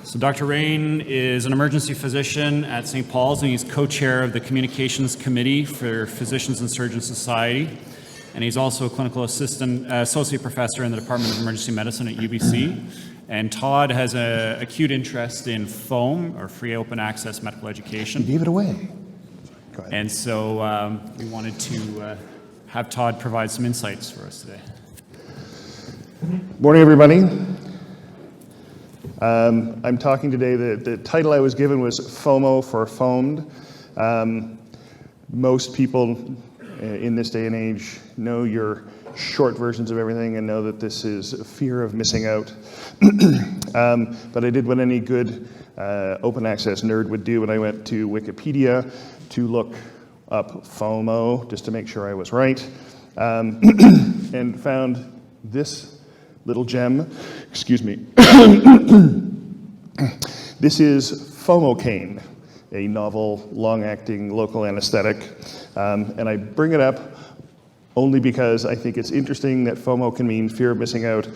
So Dr. Raine is an emergency physician at St. Paul's, and he's co-chair of the Communications Committee for Physicians and Surgeons Society. And he's also a clinical associate professor in the Department of Emergency Medicine at UBC. And Todd has an acute interest in FOM, or Free Open Access Medical Education. You gave it away. Go ahead. And so we wanted to have Todd provide some insights for us today. Morning, everybody. I'm talking today, the title I was given was FOMO for FOMED. Most people in this day and age know your short versions of everything and know that this is a fear of missing out. But I did what any good open access nerd would do when I went to Wikipedia to look up FOMO, just to make sure I was right, and found this little gem, excuse me. This is FOMOcaine, a novel, long-acting local anesthetic. And I bring it up only because I think it's interesting that FOMO can mean fear of missing out,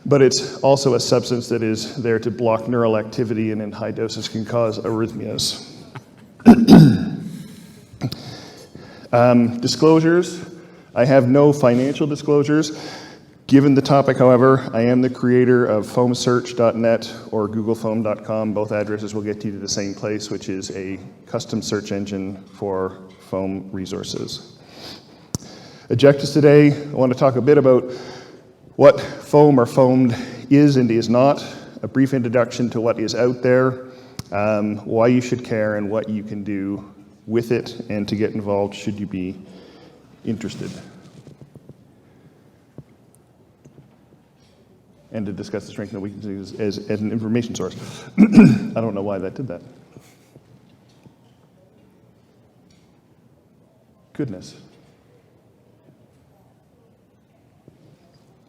but it's also a substance that is there to block neural activity and in high doses can cause arrhythmias. Disclosures. I have no financial disclosures. Given the topic, however, I am the creator of foamsearch.net or googlefoam.com. Both addresses will get you to the same place, which is a custom search engine for foam resources. Objectives today, I want to talk a bit about what foam or foamed is and is not, a brief introduction to what is out there, why you should care and what you can do with it, and to get involved should you be interested. And to discuss the strengths and weaknesses as an information source. I don't know why that did that. Goodness.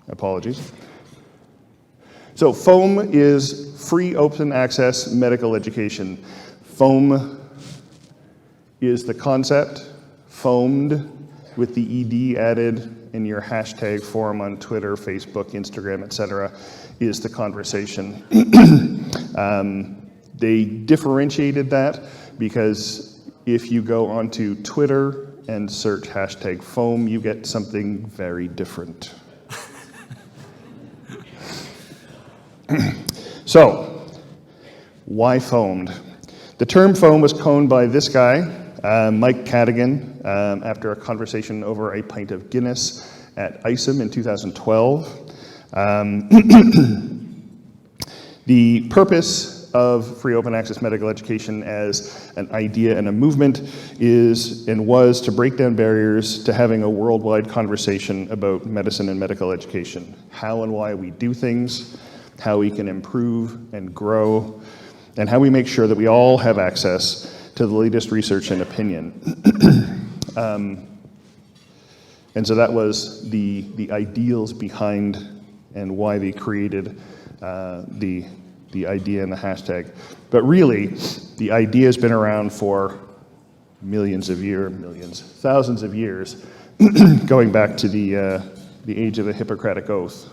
Apologies. So FOAM is free open access medical education. FOAM is the concept, foamed with the ED added in your hashtag forum on Twitter, Facebook, Instagram, etc., is the conversation. They differentiated that because if you go onto Twitter and search hashtag foam, you get something very different. So, why foamed? The term foam was coined by this guy, Mike Cadigan, after a conversation over a pint of Guinness at ISOM in 2012. The purpose of free open access medical education as an idea and a movement is and was to break down barriers to having a worldwide conversation about medicine and medical education, how and why we do things, how we can improve and grow, and how we make sure that we all have access to the latest research and opinion. And so that was the ideals behind and why they created the idea and the hashtag. But really, the idea has been around for thousands of years, going back to the age of the Hippocratic Oath.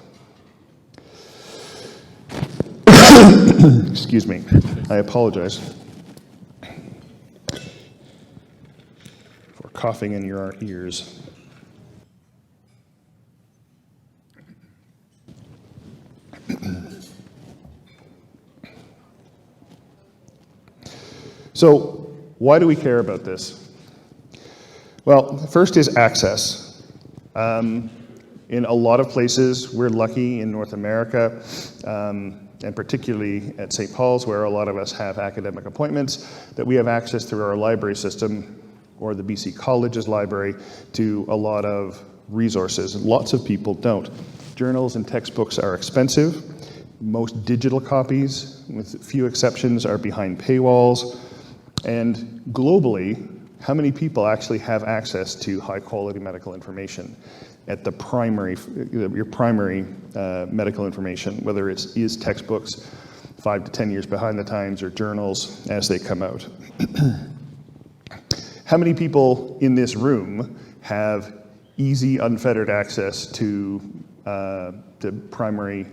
Excuse me, I apologize for coughing in your ears. So, why do we care about this? Well, first is access. In a lot of places, we're lucky in North America, and particularly at St. Paul's, where a lot of us have academic appointments, that we have access through our library system or the BC College's library to a lot of resources. Lots of people don't. Journals and textbooks are expensive. Most digital copies, with few exceptions, are behind paywalls. And globally, how many people actually have access to high quality medical information at the your primary medical information, whether it is textbooks 5 to 10 years behind the times or journals as they come out? How many people in this room have easy, unfettered access to primary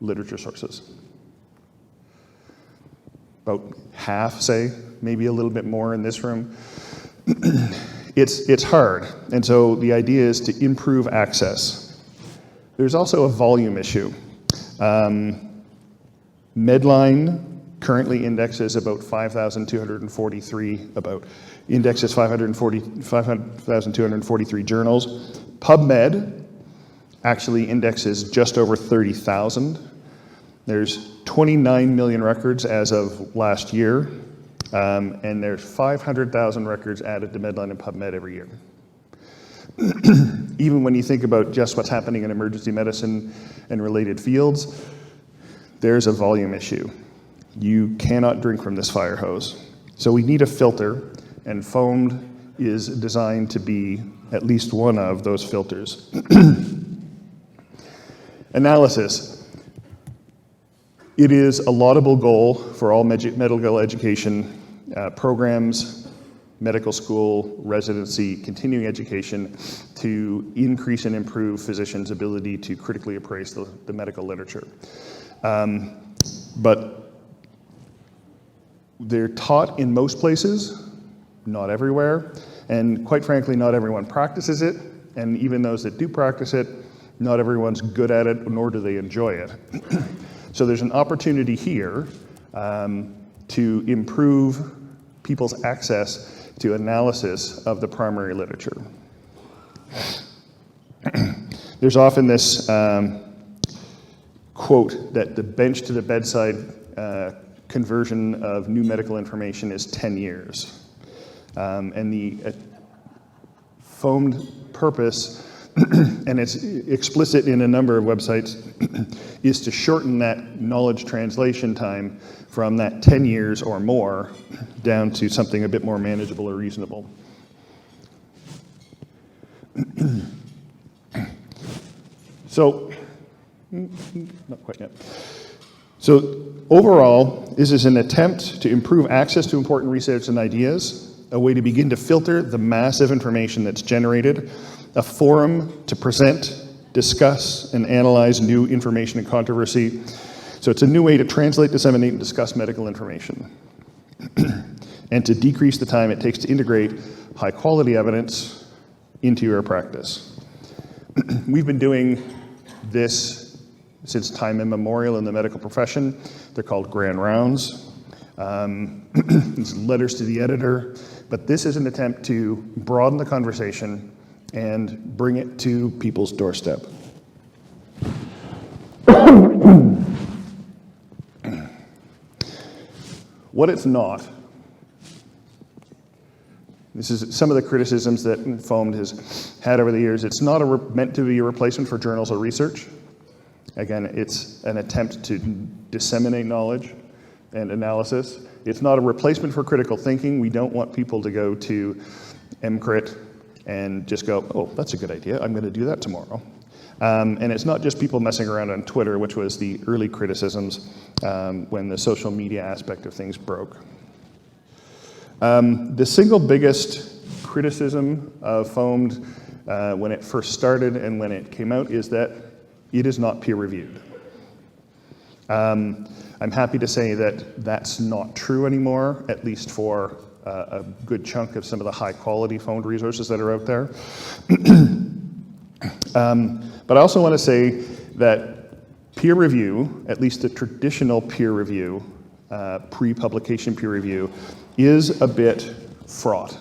literature sources? about half, say, maybe a little bit more in this room. It's hard, and so the idea is to improve access. There's also a volume issue. Medline currently indexes about 5,243, indexes 5,243 journals. PubMed actually indexes just over 30,000. There's 29 million records as of last year, and there's 500,000 records added to Medline and PubMed every year. Even when you think about just what's happening in emergency medicine and related fields, there's a volume issue. You cannot drink from this fire hose. So we need a filter, and FOMO is designed to be at least one of those filters. Analysis. It is a laudable goal for all medical education programs, medical school, residency, continuing education to increase and improve physicians' ability to critically appraise the medical literature. But they're taught in most places, not everywhere, and quite frankly, not everyone practices it, and even those that do practice it, not everyone's good at it, nor do they enjoy it. So there's an opportunity here to improve people's access to analysis of the primary literature. There's often this quote that the bench to the bedside conversion of new medical information is 10 years. And the FOMO purpose, and it's explicit in a number of websites, is to shorten that knowledge translation time from that 10 years or more down to something a bit more manageable or reasonable. So, not quite yet. So overall, this is an attempt to improve access to important research and ideas, a way to begin to filter the massive information that's generated, a forum to present, discuss, and analyze new information and controversy. So it's a new way to translate, disseminate, and discuss medical information, and to decrease the time it takes to integrate high-quality evidence into your practice. We've been doing this since time immemorial in the medical profession. They're called grand rounds. It's letters to the editor, but this is an attempt to broaden the conversation and bring it to people's doorstep. What it's not, this is some of the criticisms that FOMO has had over the years. It's not meant to be a replacement for journals or research. Again, it's an attempt to disseminate knowledge and analysis. It's not a replacement for critical thinking. We don't want people to go to MCRIT and just go, oh, that's a good idea, I'm going to do that tomorrow. And it's not just people messing around on Twitter, which was the early criticisms when the social media aspect of things broke. The single biggest criticism of FOMO when it first started and when it came out is that it is not peer-reviewed. I'm happy to say that that's not true anymore, at least for a good chunk of some of the high-quality FOMO resources that are out there. But I also want to say that peer review, at least the traditional peer review, pre-publication peer review, is a bit fraught.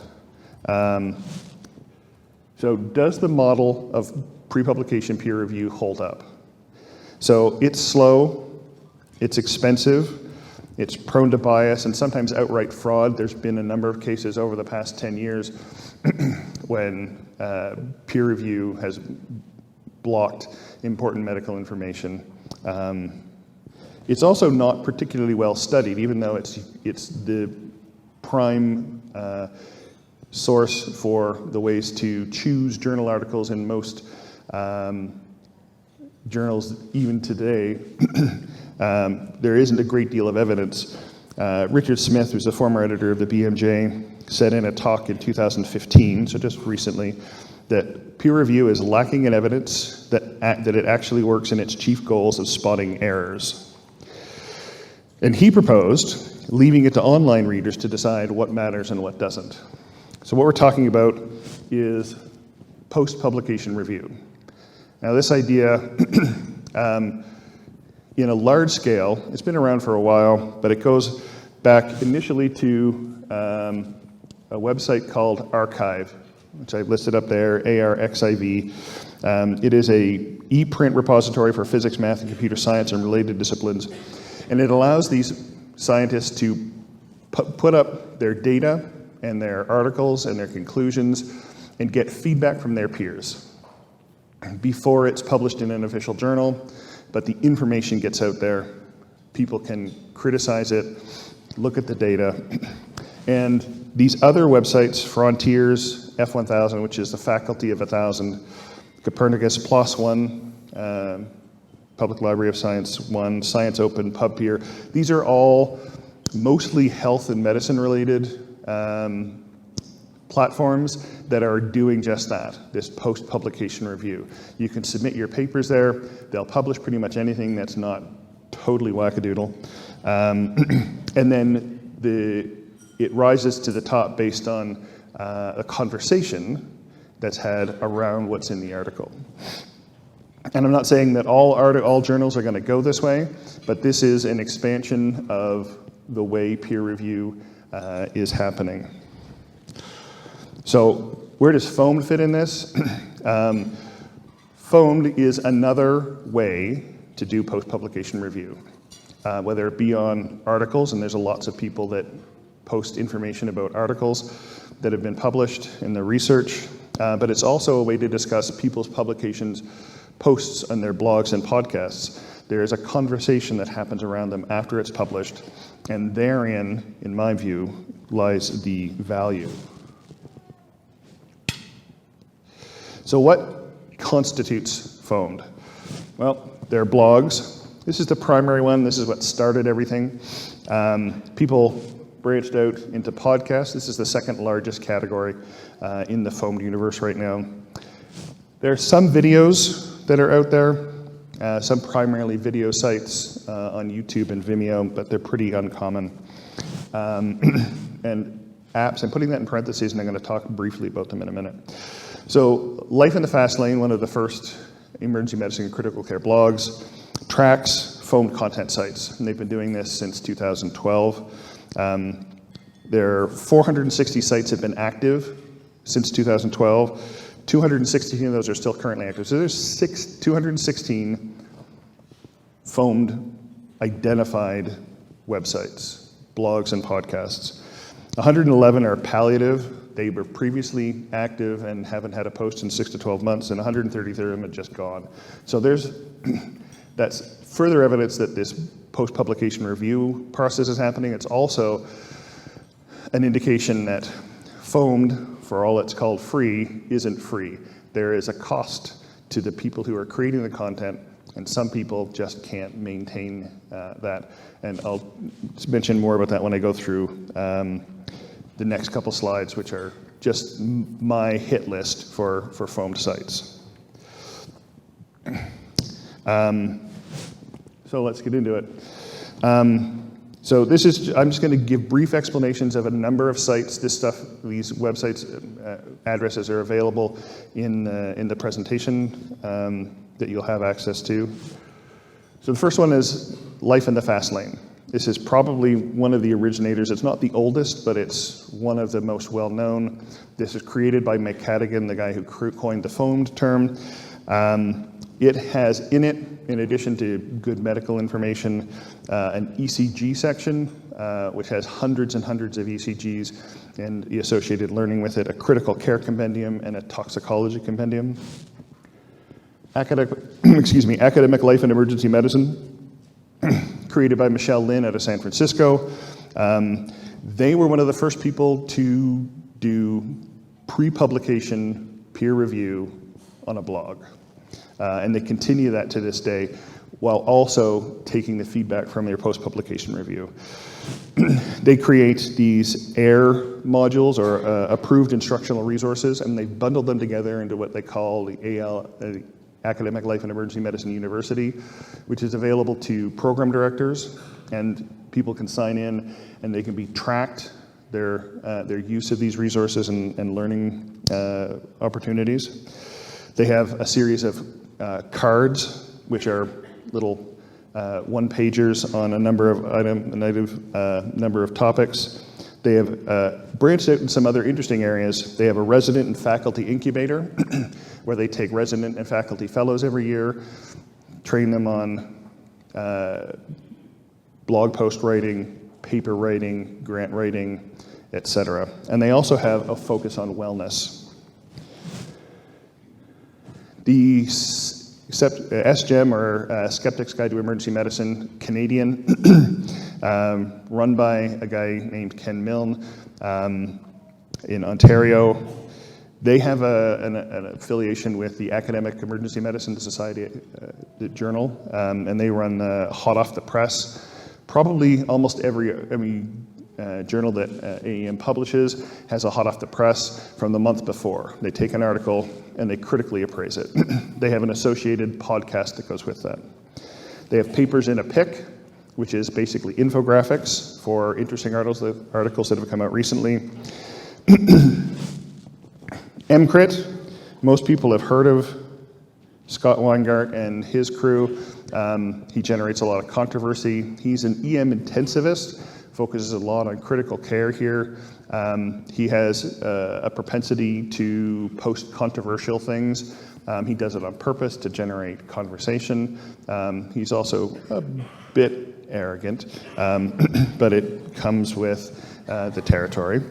So does the model of pre-publication peer review hold up? So it's slow, it's expensive, it's prone to bias and sometimes outright fraud. There's been a number of cases over the past 10 years when peer review has blocked important medical information. It's also not particularly well studied, even though it's the prime source for the ways to choose journal articles in most journals even today. There isn't a great deal of evidence. Richard Smith, who's a former editor of the BMJ, said in a talk in 2015, so just recently, that peer review is lacking in evidence that it actually works in its chief goals of spotting errors. And he proposed leaving it to online readers to decide what matters and what doesn't. So what we're talking about is post-publication review. Now this idea, in a large scale, it's been around for a while, but it goes back initially to a website called Archive, which I've listed up there, ARXIV. It is a e-print repository for physics, math, and computer science and related disciplines. And it allows these scientists to put up their data and their articles and their conclusions and get feedback from their peers before it's published in an official journal, but the information gets out there. People can criticize it, look at the data. And these other websites, Frontiers, F1000, which is the Faculty of 1000, Copernicus, PLOS One, Public Library of Science One, Science Open, PubPeer, these are all mostly health and medicine related platforms that are doing just that, this post-publication review. You can submit your papers there. They'll publish pretty much anything that's not totally wackadoodle. And then it rises to the top based on a conversation that's had around what's in the article. And I'm not saying that all journals are going to go this way, but this is an expansion of the way peer review is happening. So where does FOMO fit in this? FOMO is another way to do post-publication review, whether it be on articles, and there's lots of people that post information about articles that have been published in the research, but it's also a way to discuss people's publications, posts on their blogs and podcasts. There is a conversation that happens around them after it's published, and therein, in my view, lies the value. So what constitutes FOMO? Well, there are blogs. This is the primary one. This is what started everything. People branched out into podcasts. This is the second largest category in the FOMO universe right now. There are some videos that are out there, some primarily video sites on YouTube and Vimeo, but they're pretty uncommon. And apps, I'm putting that in parentheses, and I'm going to talk briefly about them in a minute. So Life in the Fast Lane, one of the first emergency medicine and critical care blogs, tracks FOMO content sites, and they've been doing this since 2012. There are 460 sites have been active since 2012. 216 of those are still currently active. So there's 216 FOMO identified websites, blogs and podcasts. 111 are palliative. They were previously active and haven't had a post in 6 to 12 months, and 133 of them are just gone. So that's further evidence that this post-publication review process is happening. It's also an indication that FOMO, for all it's called free, isn't free. There is a cost to the people who are creating the content, and some people just can't maintain that. And I'll mention more about that when I go through the next couple slides, which are just my hit list for FOMO sites. So let's get into it. So I'm just going to give brief explanations of a number of sites. These websites addresses are available in the presentation that you'll have access to. So the first one is Life in the Fast Lane. This is probably one of the originators. It's not the oldest, but it's one of the most well-known. This is created by Mike Cadigan, the guy who coined the FOMO term. It has in it, in addition to good medical information, an ECG section, which has hundreds and hundreds of ECGs and the associated learning with it, a critical care compendium, and a toxicology compendium. Academic Life in Emergency Medicine, created by Michelle Lin out of San Francisco. They were one of the first people to do pre-publication peer review on a blog. And they continue that to this day while also taking the feedback from their post-publication review. They create these AIR modules, or approved instructional resources, and they bundle them together into what they call the Academic Life in Emergency Medicine University, which is available to program directors and people can sign in and they can be tracked, their use of these resources and learning opportunities. They have a series of cards, which are little one-pagers on a number of topics. They have branched out in some other interesting areas. They have a resident and faculty incubator, where they take resident and faculty fellows every year, train them on blog post writing, paper writing, grant writing, etc. And they also have a focus on wellness. The SGEM, or Skeptic's Guide to Emergency Medicine, Canadian, run by a guy named Ken Milne in Ontario. They have an affiliation with the Academic Emergency Medicine Society journal, and they run hot off the press. Probably almost every journal that AEM publishes has a hot off the press from the month before. They take an article and they critically appraise it. They have an associated podcast that goes with that. They have papers in a pick, which is basically infographics for interesting articles that have come out recently. MCRIT, most people have heard of Scott Weingart and his crew. He generates a lot of controversy. He's an EM intensivist, focuses a lot on critical care here. He has a propensity to post controversial things. He does it on purpose to generate conversation. He's also a bit arrogant, but it comes with the territory.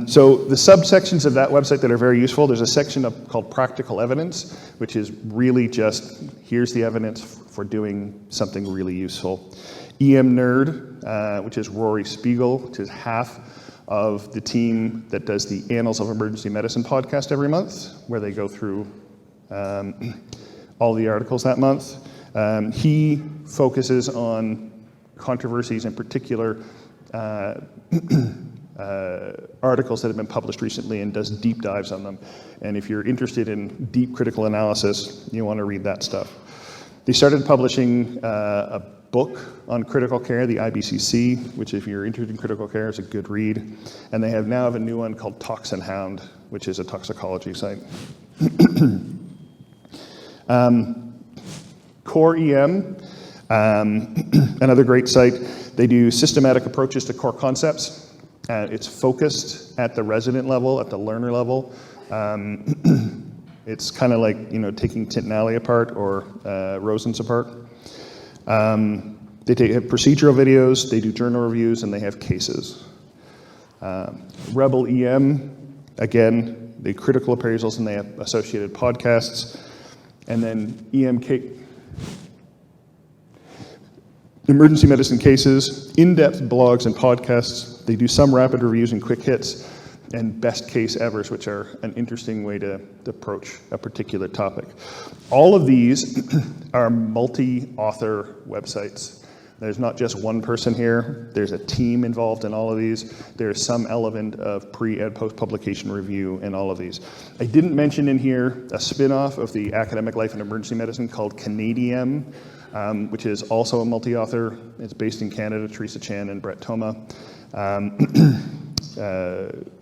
So the subsections of that website that are very useful, there's a section called Practical Evidence, which is really just, here's the evidence for doing something really useful. EM Nerd, which is Rory Spiegel, which is half of the team that does the Annals of Emergency Medicine podcast every month, where they go through all the articles that month. He focuses on controversies, in particular articles that have been published recently, and does deep dives on them. And if you're interested in deep critical analysis, you want to read that stuff. They started publishing a book on critical care, the IBCC, which if you're interested in critical care is a good read. And they now have a new one called Toxin Hound, which is a toxicology site. Core EM, another great site. They do systematic approaches to core concepts. It's focused at the resident level, at the learner level. It's kind of like, taking Tintinelli apart or Rosens apart. They have procedural videos, they do journal reviews, and they have cases. Rebel EM, again, they critical appraisals and they have associated podcasts. And then EMK, emergency medicine cases, in-depth blogs and podcasts. They do some rapid reviews and quick hits, and best case evers, which are an interesting way to approach a particular topic. All of these are multi-author websites. There's not just one person here. There's a team involved in all of these. There's some element of pre- and post-publication review in all of these. I didn't mention in here a spin-off of the academic life in emergency medicine called Canadian, which is also a multi-author. It's based in Canada, Teresa Chan and Brett Thoma,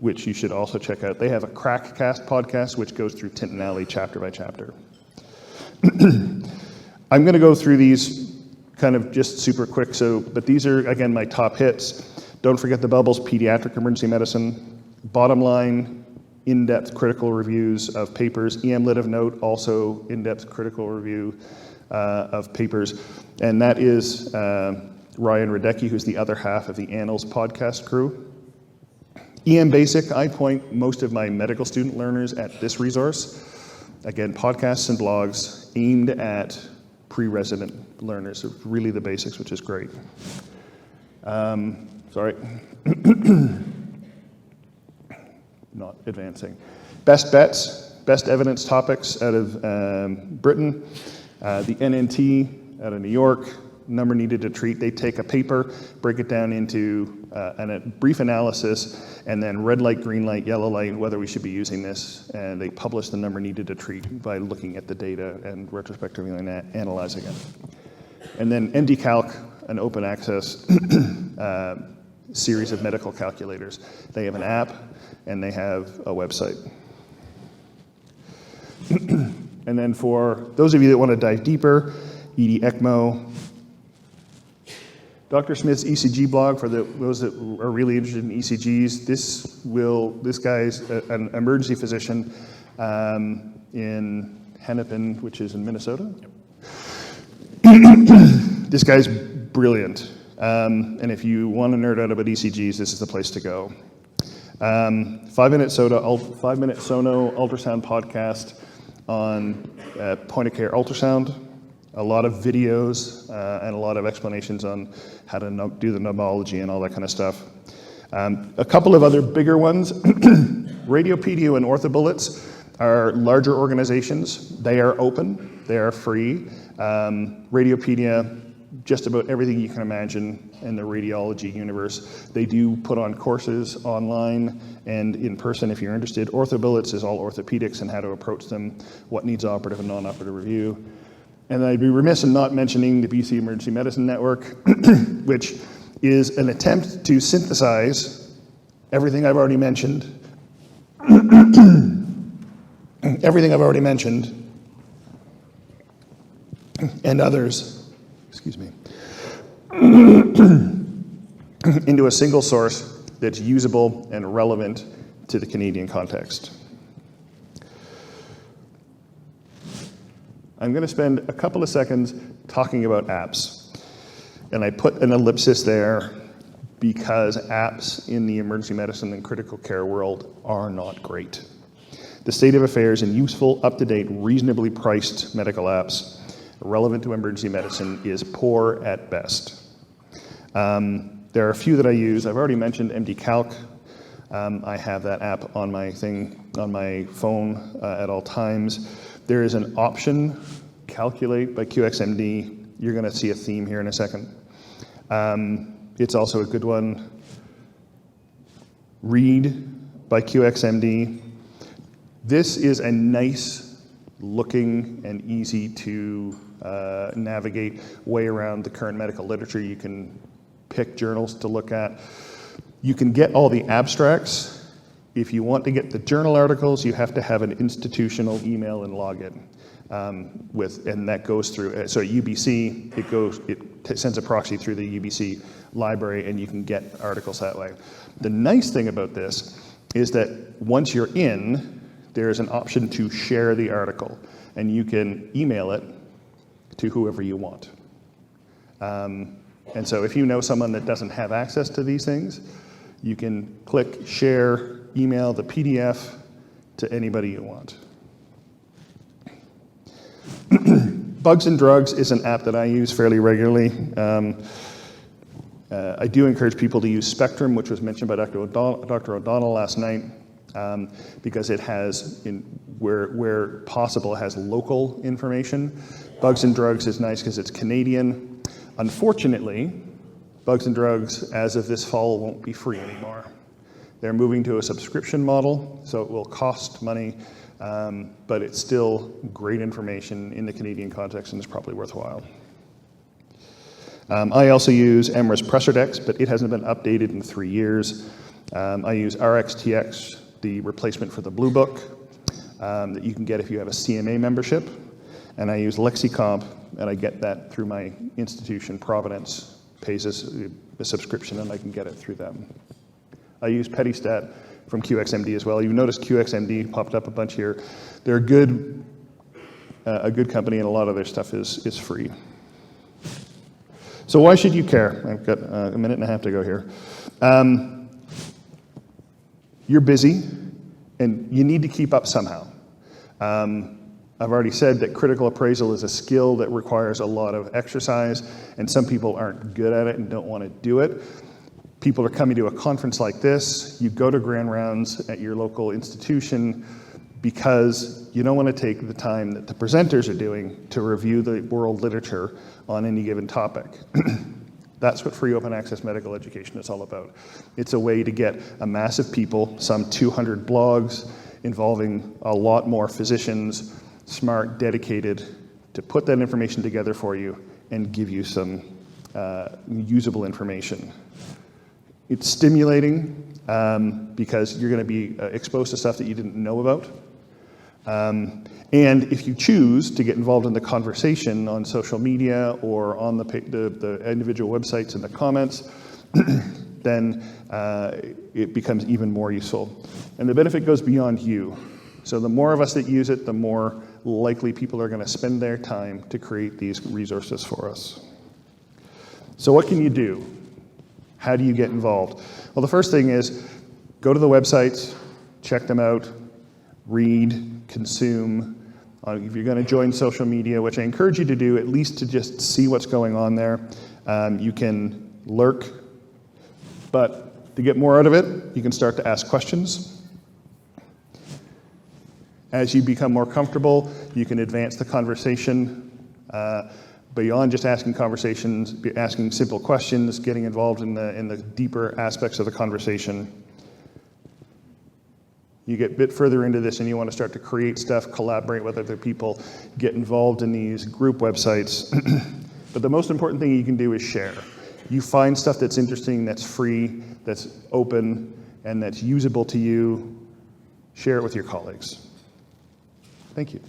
which you should also check out. They have a Crackcast podcast, which goes through Tintinelli chapter by chapter. I'm going to go through these kind of just super quick, but these are, again, my top hits. Don't forget the bubbles, pediatric emergency medicine. Bottom line, in-depth critical reviews of papers. EM Lit of Note, also in-depth critical review of papers. And that is Ryan Radecki, who's the other half of the Annals podcast crew. EM Basic, I point most of my medical student learners at this resource. Again, podcasts and blogs aimed at pre-resident learners, so really the basics, which is great. Sorry. Not advancing. Best bets, best evidence topics out of Britain. The NNT out of New York, number needed to treat. They take a paper, break it down into a brief analysis, and then red light, green light, yellow light, whether we should be using this. And they publish the number needed to treat by looking at the data and retrospectively analyzing it. And then MD Calc, an open access series of medical calculators. They have an app and they have a website. And then for those of you that want to dive deeper, ED ECMO, Dr. Smith's ECG blog, for those that are really interested in ECGs, this guy's an emergency physician in Hennepin, which is in Minnesota. Yep. This guy's brilliant. And if you want to nerd out about ECGs, this is the place to go. 5-minute Sono ultrasound podcast on point-of-care ultrasound. A lot of videos and a lot of explanations on how to do the nomology and all that kind of stuff. A couple of other bigger ones. Radiopedia and OrthoBullets are larger organizations. They are open. They are free. Radiopedia, just about everything you can imagine in the radiology universe. They do put on courses online and in person if you're interested. OrthoBullets is all orthopedics and how to approach them, what needs operative and non-operative review. And I'd be remiss in not mentioning the BC Emergency Medicine Network, which is an attempt to synthesize everything I've already mentioned, and others, excuse me, into a single source that's usable and relevant to the Canadian context. I'm going to spend a couple of seconds talking about apps. And I put an ellipsis there because apps in the emergency medicine and critical care world are not great. The state of affairs in useful, up-to-date, reasonably priced medical apps relevant to emergency medicine is poor at best. There are a few that I use. I've already mentioned MD-Calc. I have that app on my phone at all times. There is an option, Calculate by QXMD. You're going to see a theme here in a second. It's also a good one. Read by QXMD. This is a nice looking and easy to navigate way around the current medical literature. You can pick journals to look at. You can get all the abstracts. If you want to get the journal articles, you have to have an institutional email and login and that goes through. So at UBC, it sends a proxy through the UBC library, and you can get articles that way. The nice thing about this is that once you're in, there is an option to share the article, and you can email it to whoever you want. And so if you know someone that doesn't have access to these things, you can click share, email the PDF to anybody you want. Bugs and Drugs is an app that I use fairly regularly. I do encourage people to use Spectrum, which was mentioned by Dr. O'Donnell last night, because it has, where possible, has local information. Bugs and Drugs is nice because it's Canadian. Unfortunately, Bugs and Drugs, as of this fall, won't be free anymore. They're moving to a subscription model, so it will cost money, but it's still great information in the Canadian context and is probably worthwhile. I also use Emra's PressureDex, but it hasn't been updated in 3 years. I use RxTX, the replacement for the Blue Book, that you can get if you have a CMA membership. And I use LexiComp, and I get that through my institution. Providence pays us a subscription, and I can get it through them. I use Petystat from QXMD as well. You notice QXMD popped up a bunch here. They're a good company, and a lot of their stuff is free. So why should you care? I've got a minute and a half to go here. You're busy, and you need to keep up somehow. I've already said that critical appraisal is a skill that requires a lot of exercise, and some people aren't good at it and don't want to do it. People are coming to a conference like this. You go to grand rounds at your local institution because you don't want to take the time that the presenters are doing to review the world literature on any given topic. That's what free open access medical education is all about. It's a way to get a mass of people, some 200 blogs involving a lot more physicians, smart, dedicated, to put that information together for you and give you some usable information. It's stimulating because you're going to be exposed to stuff that you didn't know about. And if you choose to get involved in the conversation on social media or on the individual websites and the comments, then it becomes even more useful. And the benefit goes beyond you. So the more of us that use it, the more likely people are going to spend their time to create these resources for us. So what can you do? How do you get involved? Well, the first thing is go to the websites, check them out, read, consume. If you're going to join social media, which I encourage you to do, at least to just see what's going on there. You can lurk, but to get more out of it, you can start to ask questions. As you become more comfortable, you can advance the conversation beyond just asking simple questions, getting involved in the deeper aspects of the conversation. You get a bit further into this and you want to start to create stuff, collaborate with other people, get involved in these group websites. But the most important thing you can do is share. You find stuff that's interesting, that's free, that's open, and that's usable to you, share it with your colleagues. Thank you.